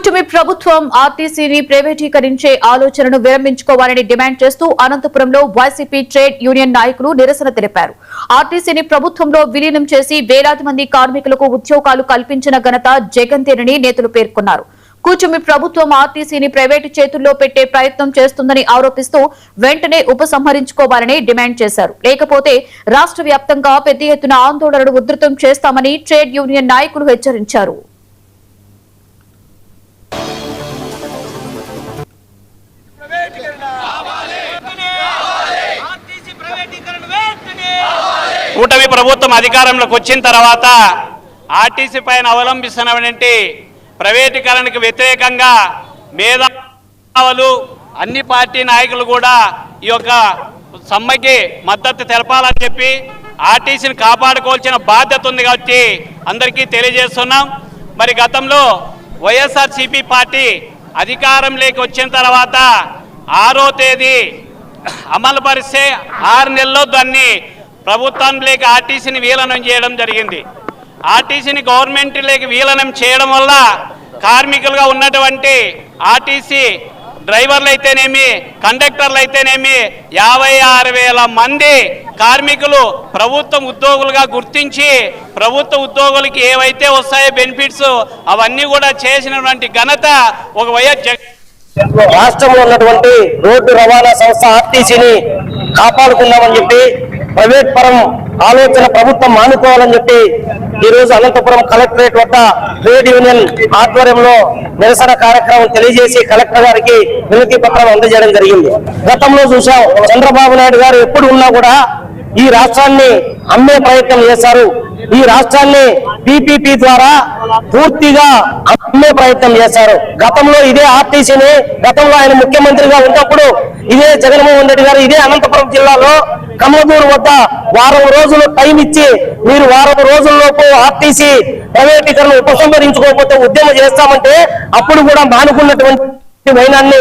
కూటమి ప్రభుత్వం ఆర్టీసీని ప్రైవేటీకరించే ఆలోచనను విరమించుకోవాలని డిమాండ్ చేస్తూ అనంతపురంలో వైసీపీ ట్రేడ్ యూనియన్ నాయకులు నిరసన తెలిపారు. ఆర్టీసీని ప్రభుత్వంలో విలీనం చేసి వేలాది మంది కార్మికులకు ఉద్యోగాలు కల్పించిన ఘనత జగన్దేనని నేతలు పేర్కొన్నారు. కూటమి ప్రభుత్వం ఆర్టీసీని ప్రైవేటు చేతుల్లో పెట్టే ప్రయత్నం చేస్తుందని ఆరోపిస్తూ వెంటనే ఉపసంహరించుకోవాలని డిమాండ్ చేశారు. లేకపోతే రాష్ట్ర వ్యాప్తంగా పెద్ద ఎత్తున ఆందోళనలు ఉధృతం చేస్తామని ట్రేడ్ యూనియన్ నాయకులు హెచ్చరించారు. కూటమి ప్రభుత్వం అధికారంలోకి వచ్చిన తర్వాత ఆర్టీసీ పైన అవలంబిస్తున్నటువంటి ప్రైవేటీకరణకు వ్యతిరేకంగా మేధావులు అన్ని పార్టీ నాయకులు కూడా ఈ యొక్క సమ్మెకి మద్దతు తెలపాలని చెప్పి ఆర్టీసీని కాపాడుకోవాల్సిన బాధ్యత ఉంది కాబట్టి అందరికీ తెలియజేస్తున్నాం. మరి గతంలో వైఎస్ఆర్సీపీ పార్టీ అధికారంలోకి వచ్చిన తర్వాత 6వ తేదీ అమలు పరిస్తే 6 నెలల్లో దాన్ని ప్రభుత్వంలోకి ఆర్టీసీని విలీనం చేయడం జరిగింది. ఆర్టీసీని గవర్నమెంట్లోకి విలీనం చేయడం వల్ల కార్మికులుగా ఉన్నటువంటి ఆర్టీసీ డ్రైవర్లు అయితేనేమి కండక్టర్లు అయితేనేమి 56,000 మంది కార్మికులు ప్రభుత్వం ఉద్యోగులుగా గుర్తించి ప్రభుత్వ ఉద్యోగులకి ఏవైతే వస్తాయో బెనిఫిట్స్ అవన్నీ కూడా చేసినటువంటి ఘనత ఒక వైఎస్ రాష్ట్రంలో ఉన్నటువంటి రోడ్డు రవాణా సంస్థ ఆర్టీసీని కాపాడుకుందామని చెప్పి ప్రైవేట్ పరం ఆలోచన ప్రభుత్వం మానుకోవాలని చెప్పి ఈ రోజు అనంతపురం కలెక్టరేట్ వద్ద ట్రేడ్ యూనియన్ ఆధ్వర్యంలో నిరసన కార్యక్రమం తెలియజేసి కలెక్టర్ గారికి వినతి పత్రం అందజేయడం జరిగింది. గతంలో చూసాం, చంద్రబాబు నాయుడు గారు ఎప్పుడు ఉన్నా కూడా ఈ రాష్ట్రాన్ని అమ్మే ప్రయత్నం చేశారు. ఈ రాష్ట్రాన్ని పీపీపీ ద్వారా పూర్తిగా అమ్మే ప్రయత్నం చేశారు. గతంలో ఇదే ఆర్టీసీని గతంలో ఆయన ముఖ్యమంత్రిగా ఉన్నప్పుడు ఇదే జగన్మోహన్ రెడ్డి గారు ఇదే అనంతపురం జిల్లాలో కమ్మదూరు వద్ద వారం రోజులు టైం ఇచ్చి మీరు వారం రోజుల్లోపు ఆర్టీసీ ప్రైవేటీకరణ ఉపసంహరించుకోకపోతే ఉద్యమం చేస్తామంటే అప్పుడు కూడా మానుకున్నటువంటి వైనాన్ని